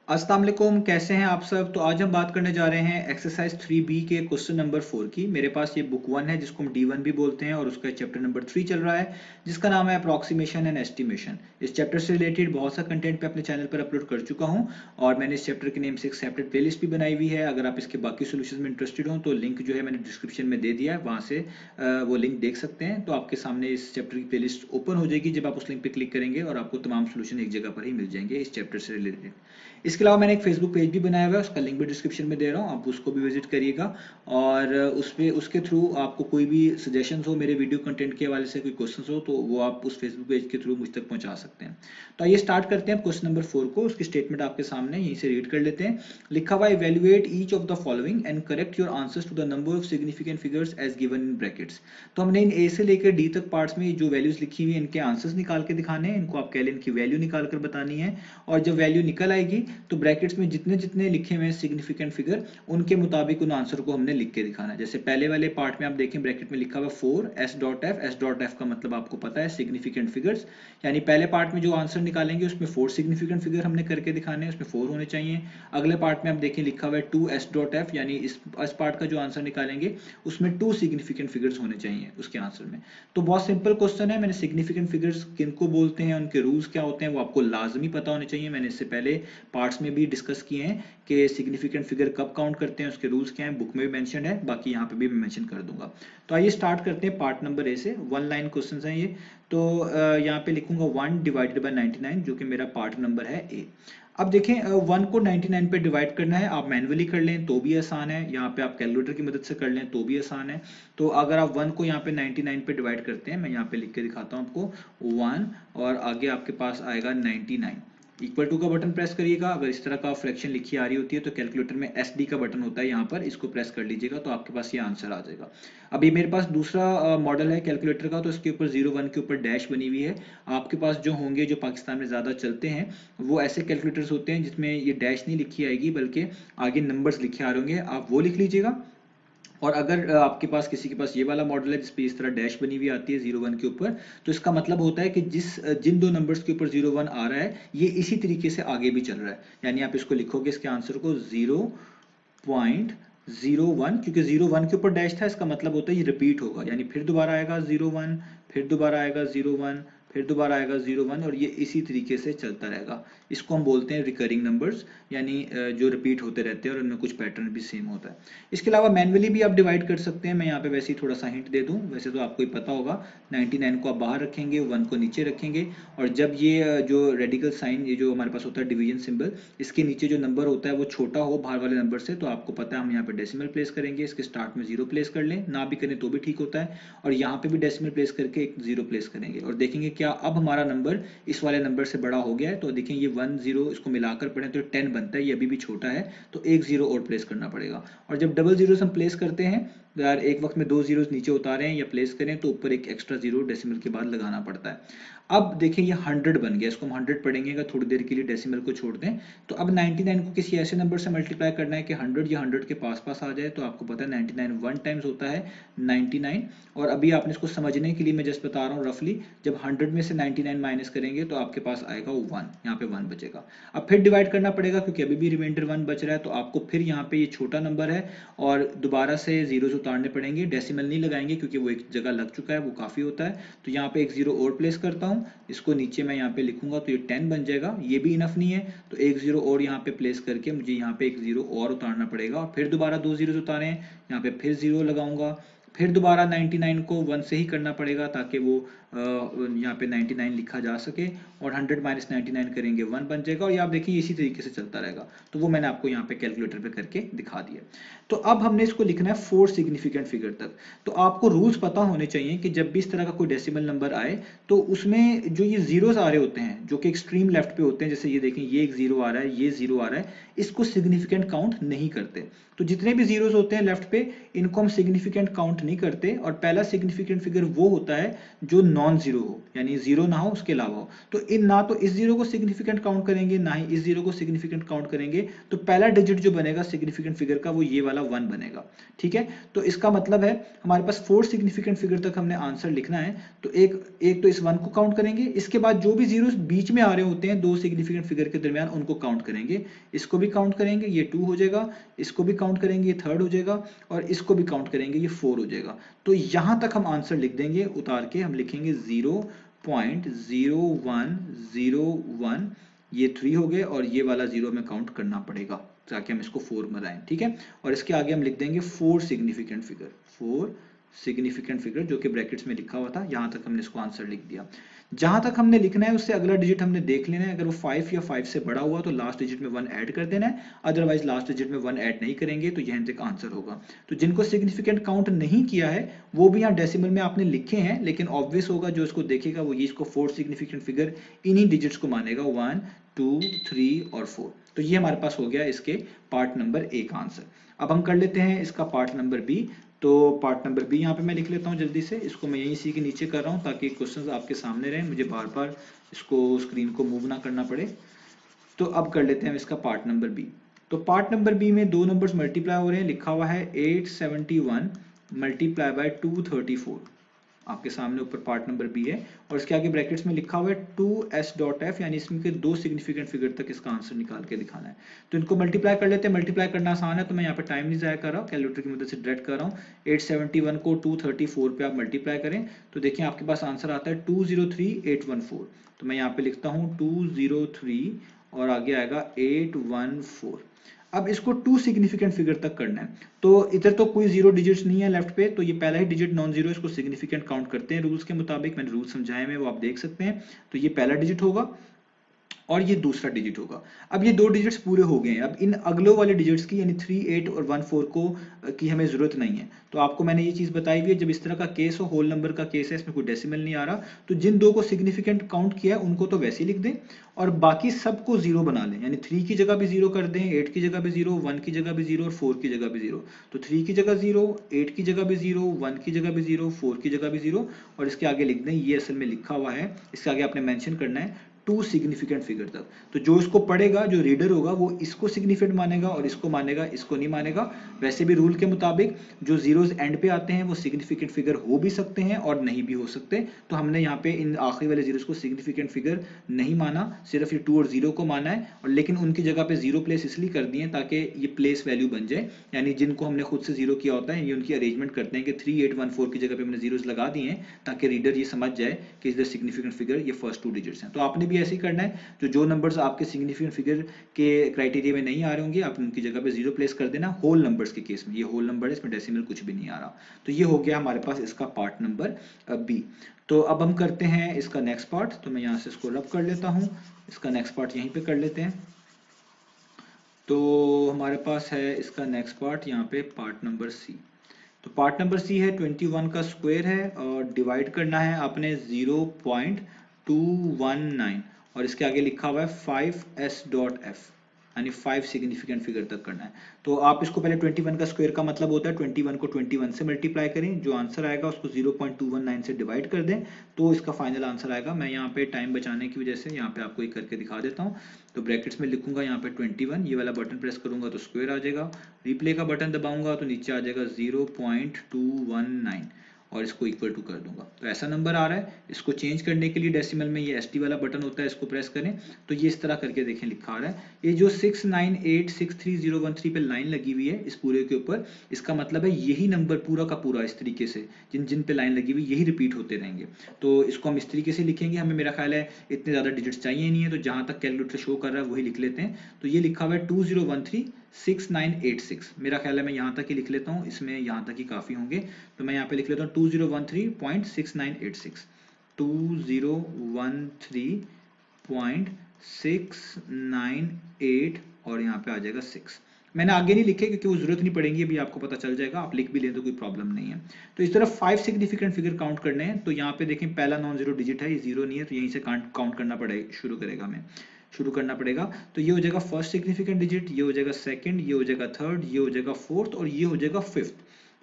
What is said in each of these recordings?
अस्सलाम वालेकुम, कैसे हैं आप सब। तो आज हम बात करने जा रहे हैं एक्सरसाइज 3B के क्वेश्चन नंबर 4 की। मेरे पास ये बुक 1 है जिसको हम D1 भी बोलते हैं और उसका चैप्टर नंबर 3 चल रहा है जिसका नाम है अप्रॉक्सीमेशन एंड एस्टिमेशन। इस चैप्टर से रिलेटेड बहुत सा कंटेंट मैं अपने चैनल पर अपलोड कर चुका हूं और मैंने इस चैप्टर के नेम से एक सेपरेट प्लेलिस्ट भी बनाई हुई है। अगर आप इसके बाकी सोल्यूशन में इंटरेस्टेड हो तो लिंक जो है मैंने डिस्क्रिप्शन में दे दिया है, वहाँ से वो लिंक देख सकते हैं। तो आपके सामने इस चैप्टर की प्लेलिस्ट ओपन हो जाएगी जब आप उस लिंक पर क्लिक करेंगे और आपको तमाम सोल्यूशन एक जगह पर ही मिल जाएंगे इस चैप्टर से रिलेटेड। इसके अलावा मैंने एक फेसबुक पेज भी बनाया हुआ है, उसका लिंक भी डिस्क्रिप्शन में दे रहा हूँ, आप उसको भी विजिट करिएगा। और उसके थ्रू आपको कोई भी सजेशंस हो, मेरे वीडियो कंटेंट के हवाले से कोई क्वेश्चंस हो, तो वो आप उस फेसबुक पेज के थ्रू मुझ तक पहुंचा सकते हैं। तो आइए स्टार्ट करते हैं क्वेश्चन नंबर 4 को। उसकी स्टेटमेंट आपके सामने यहीं से रीड कर लेते हैं। लिखा हुआ evaluate each of the following and correct your answers to the number of significant figures as given in brackets. तो हमने इन ए से लेकर डी तक पार्ट्स में जो वैल्यूज लिखी हुई है इनके आंसर्स निकाल के दिखाने हैं। इनको आप कह लें इनकी वैल्यू निकाल कर बतानी है और जब वैल्यू निकल आएगी तो ब्रैकेट्स में जितने जितने लिखे हुए हैं सिग्निफिकेंट फिगर उनके मुताबिक उन आंसर को हमने लिख के दिखाना है। जैसे पहले वाले पार्ट में आप देखें ब्रैकेट में लिखा हुआ 4 S.F का मतलब आपको पता है सिग्निफिकेंट फिगर्स, यानी पहले पार्ट में जो आंसर निकालेंगे उसमें 4 सिग्निफिकेंट फिगर हमने करके दिखाने हैं, उसमें 4 होने चाहिए। अगले पार्ट में आप देखें लिखा हुआ है 2S.F, यानी इस पार्ट का जो आंसर निकालेंगे उसमें 2 सिग्निफिकेंट फिगर्स होने चाहिए उसके आंसर में। तो बहुत सिंपल क्वेश्चन है। मैंने सिग्निफिकेंट फिगर्स किनको बोलते हैं, उनके रूल्स क्या होते हैं, वो आपको लाजमी पता होने चाहिए। मैंने इससे पहले पार्ट्स में भी डिस्कस किए हैं कि सिग्निफिकेंट फिगर कब काउंट करते हैं, उसके रूल्स क्या हैं, बुक में भी मेंशन है, बाकी यहाँ पे भी मैं मेंशन कर दूंगा। तो आइए स्टार्ट करते हैं पार्ट नंबर ए से। 1 लाइन क्वेश्चंस हैं ये। तो यहाँ पे लिखूंगा 1 डिवाइडेड बाय 99 जो कि मेरा पार्ट नंबर है ए। अब देखें 1 को 99 पे डिवाइड करना है, आप मैन्युअली कर लें तो भी आसान है, यहाँ पे आप कैलकुलेटर की मदद से कर लें तो भी आसान है। तो अगर आप 1 को यहाँ पे 99 पे डिवाइड करते हैं, मैं यहाँ पे लिख के दिखाता हूँ आपको 1 और आगे आपके पास आएगा 99। इक्वल टू का बटन प्रेस करिएगा। अगर इस तरह का फ्रैक्शन लिखी आ रही होती है तो कैलकुलेटर में SD का बटन होता है, यहाँ पर इसको प्रेस कर लीजिएगा तो आपके पास ये आंसर आ जाएगा। अभी मेरे पास दूसरा मॉडल है कैलकुलेटर का, तो इसके ऊपर 01 के ऊपर डैश बनी हुई है। आपके पास जो होंगे, जो पाकिस्तान में ज़्यादा चलते हैं, वो ऐसे कैलकुलेटर्स होते हैं जिसमें ये डैश नहीं लिखी आएगी बल्कि आगे नंबर्स लिखे आ रहे होंगे, आप वो लिख लीजिएगा। और अगर आपके पास किसी के पास ये वाला मॉडल है जिसपे इस तरह डैश बनी हुई आती है 01 के ऊपर, तो इसका मतलब होता है कि जिन दो नंबर्स के ऊपर 01 आ रहा है ये इसी तरीके से आगे भी चल रहा है, यानी आप इसको लिखोगे इसके आंसर को 0.01, क्योंकि 01 के ऊपर डैश था, इसका मतलब होता है ये रिपीट होगा, यानी फिर दोबारा आएगा 01, फिर दोबारा आएगा 01, फिर दोबारा आएगा 01 और ये इसी तरीके से चलता रहेगा। इसको हम बोलते हैं रिकरिंग नंबर्स, यानी जो रिपीट होते रहते हैं और उनमें कुछ पैटर्न भी सेम होता है। इसके अलावा मैन्युअली भी आप डिवाइड कर सकते हैं। मैं यहाँ पे वैसे ही थोड़ा सा हिंट दे दूँ, वैसे तो आपको ही पता होगा। 99 को आप बाहर रखेंगे, 1 को नीचे रखेंगे और जब ये जो रेडिकल साइन, ये जो हमारे पास होता है डिवीजन सिंबल, इसके नीचे जो नंबर होता है वो छोटा हो बाहर वाले नंबर से, तो आपको पता है हम यहाँ पे डेसिमल प्लेस करेंगे। इसके स्टार्ट में 0 प्लेस कर लें, ना भी करें तो भी ठीक होता है, और यहाँ पे भी डेसिमल प्लेस करके एक 0 प्लेस करेंगे और देखेंगे क्या अब हमारा नंबर इस वाले नंबर से बड़ा हो गया है। तो देखें ये 1 0 इसको मिलाकर पढ़ें तो 10 बनता है, ये अभी भी छोटा है तो एक 0 और प्लेस करना पड़ेगा। और जब डबल जीरोस हम प्लेस करते हैं, यार एक वक्त में 2 जीरोस नीचे उतारें या प्लेस करें तो ऊपर एक एक्स्ट्रा 0 डेसिमल के बाद लगाना पड़ता है। अब देखें ये 100 बन गया, इसको हम 100 पढ़ेंगे अगर थोड़ी देर के लिए डेसिमल को छोड़ दें। तो अब 99 को किसी ऐसे नंबर से मल्टीप्लाई करना है कि 100 या 100 के पास पास आ जाए। तो आपको पता है 99 1 टाइम्स होता है 99, और अभी आपने इसको समझने के लिए मैं जस्ट बता रहा हूँ रफली, जब 100 में से 99 माइनस करेंगे तो आपके पास आएगा 1, यहाँ पे 1 बचेगा। अब फिर डिवाइड करना पड़ेगा क्योंकि अभी भी रिमाइंडर 1 बच रहा है, तो आपको फिर यहाँ पे ये छोटा नंबर है और दोबारा से जीरोस उतारने पड़ेंगे, डेसिमल नहीं लगाएंगे क्योंकि वो एक जगह लग चुका है, वो काफ़ी होता है। तो यहाँ पे एक 0 और प्लेस करता हूँ, इसको नीचे मैं यहाँ पे लिखूंगा तो ये 10 बन जाएगा। ये भी इनफ नहीं है तो एक 0 और यहाँ पे प्लेस करके मुझे यहाँ पे एक 0 और उतारना पड़ेगा और फिर दोबारा 2 जीरोस उतारें, यहाँ पे फिर 0 लगाऊंगा, फिर दोबारा 99 को 1 से ही करना पड़ेगा ताकि वो यहाँ पे 99 लिखा जा सके, और 100 माइनस 99 करेंगे 1 बन जाएगा, और ये आप देखिए इसी तरीके से चलता रहेगा। तो वो मैंने आपको यहाँ पे कैलकुलेटर पे करके दिखा दिया। तो अब हमने इसको लिखना है 4 सिग्निफिकेंट फिगर तक। तो आपको रूल्स पता होने चाहिए कि जब भी इस तरह का कोई डेसिमल नंबर आए तो उसमें जो ये जीरोस आ रहे होते हैं जो कि एक्सट्रीम लेफ्ट पे होते हैं, जैसे ये देखें ये एक 0 आ रहा है, ये 0 आ रहा है, इसको सिग्निफिकेंट काउंट नहीं करते। तो जितने भी जीरोस होते हैं लेफ्ट पे, इनको हम सिग्निफिकेंट काउंट नहीं करते, और पहला सिग्निफिकेंट फिगर वो होता है जो नॉन जीरो हो, यानी जीरो ना हो उसके अलावा हो। तो इन ना तो इस जीरो को सिग्निफिकेंट काउंट करेंगे, ना ही इस जीरो को सिग्निफिकेंट काउंट करेंगे, तो पहला डिजिट जो बनेगा सिग्निफिकेंट फिगर का वो ये वाला 1 बनेगा। ठीक है, तो इसका मतलब है हमारे पास 4 सिग्निफिकेंट फिगर तक हमने आंसर लिखना है। तो एक तो इस 1 को काउंट करेंगे, इसके बाद जो भी जीरो बीच में आ रहे होते हैं दो सिग्निफिकेंट फिगर के दरमियान उनको काउंट करेंगे, इसको भी काउंट करेंगे, ये 2 हो जाएगा, इसको भी काउंट करेंगे, ये 3rd हो जाएगा, और इसको भी काउंट करेंगे, ये 4 हो जाएगा। तो यहां तक हम आंसर लिख देंगे, उतार के हम लिखेंगे 0.0101, ये 3 हो गए, और ये वाला 0 हमें काउंट करना पड़ेगा ताकि हम इसको 4 में लाएं। ठीक है, और इसके आगे हम लिख देंगे 4 सिग्निफिकेंट फिगर जो कि ब्रैकेट्स में लिखा हुआ था, यहां तक हमने इसको आंसर लिख दिया। जहां तक हमने लिखना है उससे अगला डिजिट हमने देख लेना है, अगर वो 5 या 5 से बड़ा हुआ तो लास्ट डिजिट में 1 ऐड कर देना है, अदरवाइज लास्ट डिजिट में 1 ऐड नहीं करेंगे तो यहां तक आंसर होगा। तो जिनको सिग्निफिकेंट काउंट नहीं किया है वो भी यहाँ डेसिमल में आपने लिखे हैं, लेकिन ऑब्वियस होगा जो इसको देखेगा वो ये इसको 4 सिग्निफिकेंट फिगर इन्हीं डिजिट्स को मानेगा, 1 2 3 और 4। तो ये हमारे पास हो गया इसके पार्ट नंबर ए का आंसर। अब हम कर लेते हैं इसका पार्ट नंबर बी। तो पार्ट नंबर बी यहाँ पे मैं लिख लेता हूँ जल्दी से, इसको मैं यहीं इसी के नीचे कर रहा हूँ ताकि क्वेश्चंस आपके सामने रहें, मुझे बार बार इसको स्क्रीन को मूव ना करना पड़े। तो अब कर लेते हैं इसका पार्ट नंबर बी। तो पार्ट नंबर बी में दो नंबर्स मल्टीप्लाई हो रहे हैं, लिखा हुआ है 871 मल्टीप्लाई बाय 234, आपके सामने ऊपर पार्ट नंबर बी है, और इसके आगे ब्रैकेट्स में लिखा हुआ है 2s.f, यानी इसमें के दो सिग्निफिकेंट फिगर तक इसका आंसर निकाल के दिखाना है। तो इनको मल्टीप्लाई कर लेते हैं, मल्टीप्लाई करना आसान है तो मैं यहाँ पे टाइम नहीं जाया कर रहा हूँ, कैलकुलेटर की मदद से डायरेक्ट कर रहा हूँ। 871 को 234 पे आप मल्टीप्लाई करें तो देखिए आपके पास आंसर आता है 203814। तो मैं यहाँ पे लिखता हूँ 203 और आगे आएगा 814। अब इसको 2 सिग्निफिकेंट फिगर तक करना है, तो इधर तो कोई जीरो डिजिट्स नहीं है लेफ्ट पे, तो ये पहला ही डिजिट नॉन जीरो, इसको सिग्निफिकेंट काउंट करते हैं रूल्स के मुताबिक, मैंने रूल समझाए हैं वो आप देख सकते हैं। तो ये पहला डिजिट होगा और ये दूसरा डिजिट होगा। अब ये दो डिजिट्स पूरे हो गए हैं, अब इन अगले वाले डिजिट्स की यानी 3 8 और 1 4 को की हमें जरूरत नहीं है। तो आपको मैंने ये चीज बताई हुई है, जब इस तरह का केस हो, होल नंबर का केस है, इसमें कोई डेसिमल नहीं आ रहा, तो जिन दो को सिग्निफिकेंट काउंट किया है उनको तो वैसे ही लिख दें और बाकी सबको जीरो बना लें, यानी 3 की जगह भी जीरो कर दें, 8 की जगह भी जीरो, 1 की जगह भी जीरो और 4 की जगह भी जीरो। तो 3 की जगह जीरो, 8 की जगह भी जीरो, 1 की जगह भी जीरो, 4 की जगह भी जीरो, और इसके आगे लिख दें, ये असल में लिखा हुआ है, इसके आगे आपने मेंशन करना है 2 सिग्निफिकेंट फिगर तक। तो जो इसको पढ़ेगा, जो रीडर होगा, वो इसको सिग्निफिकेंट मानेगा और इसको मानेगा, इसको नहीं मानेगा। वैसे भी रूल के मुताबिक जो जीरोस एंड पे आते हैं वो सिग्निफिकेंट फिगर हो भी सकते हैं और नहीं भी हो सकते, तो हमने यहाँ पे इन आखिरी वाले जीरोस को सिग्निफिकेंट फिगर नहीं माना, सिर्फ ये 2 और 0 को माना है, और लेकिन उनकी जगह पे जीरो प्लेस इसलिए कर दिए ताकि ये प्लेस वैल्यू बन जाए, यानी जिनको हमने खुद से जीरो किया होता है ये उनकी अरेंजमेंट करते हैं कि 3 8 1 4 की जगह पे हमने जीरोस लगा दिए हैं ताकि रीडर ये समझ जाए कि इधर सिग्निफिकेंट फिगर ये फर्स्ट 2 डिजिट्स हैं। तो आपने भी ऐसे ही करना है, जो नंबर्स आपके सिग्निफिकेंट फिगर के क्राइटेरिया में नहीं आ रहे होंगे आप उनकी जगह पे जीरो प्लेस कर देना। होल नंबर्स के केस में, ये होल नंबर है, इसमें डेसिमल कुछ भी नहीं आ रहा। तो ये हो गया हमारे पास इसका पार्ट नंबर बी। तो अब हम करते हैं इसका नेक्स्ट पार्ट, तो मैं यहाँ से इसको रब कर लेता हूँ, इसका नेक्स्ट पार्ट यहीं पे कर लेते हैं। तो हमारे पास है इसका नेक्स्ट पार्ट यहाँ पे पार्ट नंबर सी। तो पार्ट नंबर सी है 21 का स्क्वायर है और डिवाइड करना है आपने 0.219 और इसके आगे लिखा हुआ है 5s.f, यानी 5 सिग्निफिकेंट फिगर तक करना है। तो आप इसको पहले 21 का स्क्वायर का मतलब होता है 21 को 21 से मल्टीप्लाई करें, जो आंसर आएगा उसको 0.219 से डिवाइड कर दें तो इसका फाइनल आंसर आएगा। मैं यहाँ पे टाइम बचाने की वजह से यहाँ पे आपको एक करके दिखा देता हूँ। तो ब्रैकेट्स में लिखूंगा यहाँ पे 21, ये वाला बटन प्रेस करूंगा तो स्क्वायर आ जाएगा, रिप्ले का बटन दबाऊंगा तो नीचे आ जाएगा 0.219 और इसको इक्वल टू कर दूंगा, तो ऐसा नंबर आ रहा है। इसको चेंज करने के लिए डेसिमल में ये एसटी वाला बटन होता है, इसको प्रेस करें तो ये इस तरह करके देखें लिखा आ रहा है। ये जो 6986313 पे लाइन लगी हुई है इस पूरे के ऊपर, इसका मतलब है यही नंबर पूरा का पूरा इस तरीके से जिन जिन पे लाइन लगी हुई यही रिपीट होते रहेंगे। तो इसको हम इस तरीके से लिखेंगे, हमें मेरा ख्याल है इतने ज्यादा डिजिट्स चाहिए नहीं है, तो जहां तक कैलकुलेटर शो कर रहा है वही लिख लेते हैं। तो ये लिखा हुआ है 20136986, मेरा ख्याल है मैं यहाँ तक ही लिख लेता हूँ, इसमें यहाँ तक ही काफी होंगे। तो मैं यहाँ पे लिख लेता हूँ 2013.6986, 2013.698 और यहाँ पे आ जाएगा 6। मैंने आगे नहीं लिखे क्योंकि वो जरूरत नहीं पड़ेगी, अभी आपको पता चल जाएगा, आप लिख भी लें तो कोई प्रॉब्लम नहीं है। तो इस तरह 5 सिग्निफिकेंट फिगर काउंट करने हैं। तो यहाँ पे देखें पहला नॉन जीरो डिजिट है, ये जीरो नहीं है, तो यहीं से काउंट करना पड़ेगा, शुरू करना पड़ेगा। तो ये हो जाएगा फर्स्ट सिग्निफिकेंट डिजिट, ये हो जाएगा सेकंड, ये हो जाएगा थर्ड, ये हो जाएगा फोर्थ और ये हो जाएगा फिफ्थ।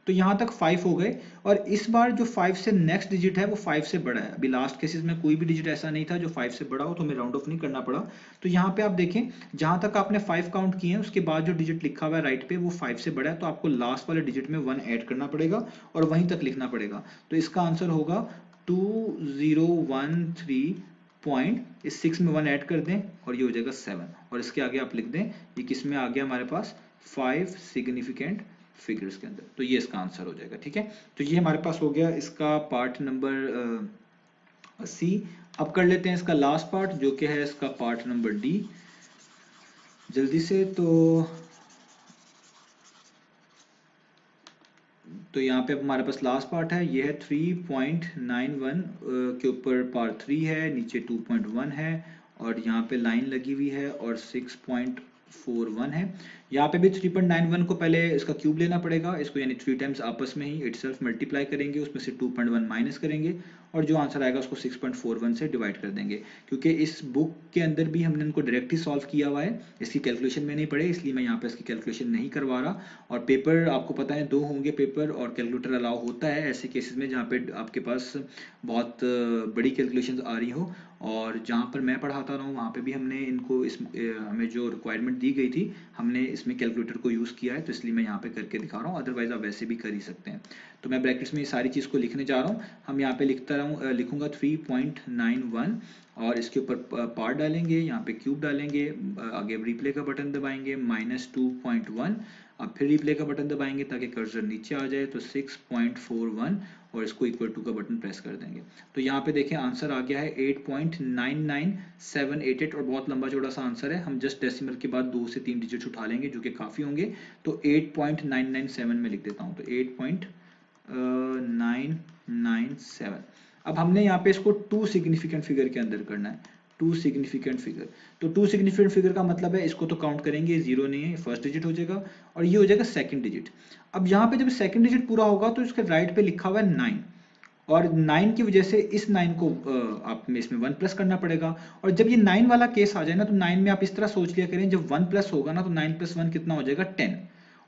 तो यहाँ तक 5 हो गए, और इस बार जो 5 से नेक्स्ट डिजिट है वो 5 से बड़ा है। अभी लास्ट केसेस में कोई भी डिजिट ऐसा नहीं था जो 5 से बड़ा हो, तो हमें राउंड ऑफ नहीं करना पड़ा। तो यहाँ पे आप देखें, जहाँ तक आपने 5 काउंट किए हैं उसके बाद जो डिजिट लिखा हुआ है राइट पे वो 5 से बड़ा है, तो आपको लास्ट वाले डिजिट में 1 ऐड करना पड़ेगा और वहीं तक लिखना पड़ेगा। तो इसका आंसर होगा 2013 पॉइंट, इस 6 में 1 ऐड कर दें और ये हो जाएगा 7, और इसके आगे आप लिख दें ये किस में आ गया हमारे पास, 5 सिग्निफिकेंट फिगर्स के अंदर। तो ये इसका आंसर हो जाएगा। ठीक है, तो ये हमारे पास हो गया इसका पार्ट नंबर सी। अब कर लेते हैं इसका लास्ट पार्ट जो कि है इसका पार्ट नंबर डी, जल्दी से। तो यहाँ पे हमारे पास लास्ट पार्ट है, ये है 3.91 के ऊपर पार्ट 3 है, नीचे 2.1 है और यहाँ पे लाइन लगी हुई है और 6.41 है। यहाँ पे भी 3.91 को पहले इसका क्यूब लेना पड़ेगा, इसको यानी 3 टाइम्स आपस में ही इटसेल्फ मल्टीप्लाई करेंगे, उसमें से 2.1 माइनस करेंगे और जो आंसर आएगा उसको 6.41 से डिवाइड कर देंगे। क्योंकि इस बुक के अंदर भी हमने इनको डायरेक्ट ही सॉल्व किया हुआ है, इसकी कैलकुलेशन में नहीं पड़े, इसलिए मैं यहाँ पे इसकी कैलकुलेशन नहीं करवा रहा। और पेपर आपको पता है 2 होंगे पेपर, और कैलकुलेटर अलाउ होता है ऐसे केसेस में जहाँ पे आपके पास बहुत बड़ी कैलकुलेशंस आ रही हो। और जहाँ पर मैं पढ़ाता रहा हूँ वहाँ पे भी हमने इनको हमें जो रिक्वायरमेंट दी गई थी हमने इसमें कैलकुलेटर को यूज़ किया है, तो इसलिए मैं यहाँ पे करके दिखा रहा हूँ, अदरवाइज आप वैसे भी कर ही सकते हैं। तो मैं ब्रैकेट्स में ये सारी चीज़ को लिखने जा रहा हूँ। हम यहाँ पे लिखूंगा 3.91 और इसके ऊपर पार्ट डालेंगे, यहाँ पे क्यूब डालेंगे, आगे रिप्ले का बटन दबाएंगे, -2.1, अब फिर रिप्ले का बटन दबाएंगे ताकि कर्सर नीचे आ जाए, तो 6.41 और इसको इक्वल टू का बटन प्रेस कर देंगे। तो यहाँ पे देखें आंसर आ गया है 8.99788 और बहुत लंबा चौड़ा सा आंसर है। हम जस्ट डेसिमल के बाद 2 से 3 डिजिट्स उठा लेंगे जो कि काफ़ी होंगे, तो 8.997 में लिख देता हूँ, तो 8.997। अब हमने यहाँ पे इसको 2 सिग्निफिकेंट फिगर के अंदर करना है, 2 सिग्निफिकेंट फिगर। तो 2 सिग्निफिकेंट फिगर का मतलब है इसको तो काउंट करेंगे, 0 नहीं है, फर्स्ट डिजिट हो जाएगा और ये हो जाएगा सेकंड डिजिट। अब यहाँ पे जब सेकंड डिजिट पूरा होगा तो इसके राइट पे लिखा हुआ है 9, और 9 की वजह से इस 9 को आप में इसमें 1 प्लस करना पड़ेगा। और जब ये 9 वाला केस आ जाए ना, तो 9 में आप इस तरह सोच लिया करें, जब 1 प्लस होगा ना तो 9 + 1 कितना हो जाएगा, 10।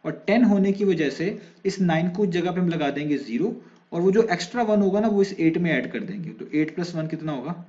और 10 होने की वजह से इस 9 को जगह पे हम लगा देंगे 0, और वो जो एक्स्ट्रा 1 होगा ना वो इस 8 में ऐड कर देंगे, तो 8 + 1 कितना होगा,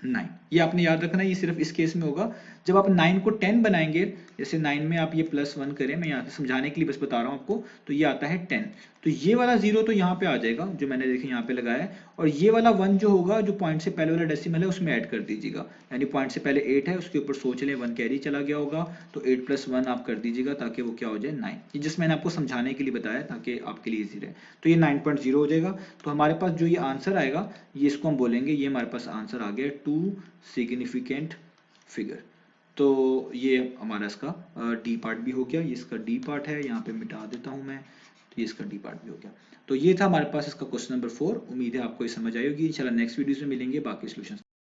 9। ये आपने याद रखना, ये सिर्फ इस केस में होगा जब आप 9 को 10 बनाएंगे, जैसे 9 में आप ये +1 करें, मैं यहाँ से समझाने के लिए बस बता रहा हूँ आपको, तो ये आता है 10। तो ये वाला 0 तो यहाँ पे आ जाएगा जो मैंने देखे यहाँ पे लगाया है, और ये वाला 1 जो होगा जो पॉइंट से पहले वाला डेसिमल है उसमें ऐड कर दीजिएगा, यानी पॉइंट से पहले 8 है उसके ऊपर सोच लें 1 कैरी चला गया होगा, तो 8 + 1 आप कर दीजिएगा ताकि वो क्या हो जाए, 9। ये जिस मैंने आपको समझाने के लिए बताया ताकि आपके लिए ईजी रहे। तो ये 9.0 हो जाएगा। तो हमारे पास जो ये आंसर आएगा ये इसको हम बोलेंगे, ये हमारे पास आंसर आ गया 2 सिग्निफिकेंट फिगर। तो ये हमारा इसका डी पार्ट भी हो गया, ये इसका डी पार्ट है, यहाँ पे मिटा देता हूँ मैं, तो ये इसका डी पार्ट भी हो गया। तो ये था हमारे पास इसका क्वेश्चन नंबर 4। उम्मीद है आपको ये समझ आई होगी। इंशाल्लाह नेक्स्ट वीडियोस में मिलेंगे बाकी सॉल्यूशंस।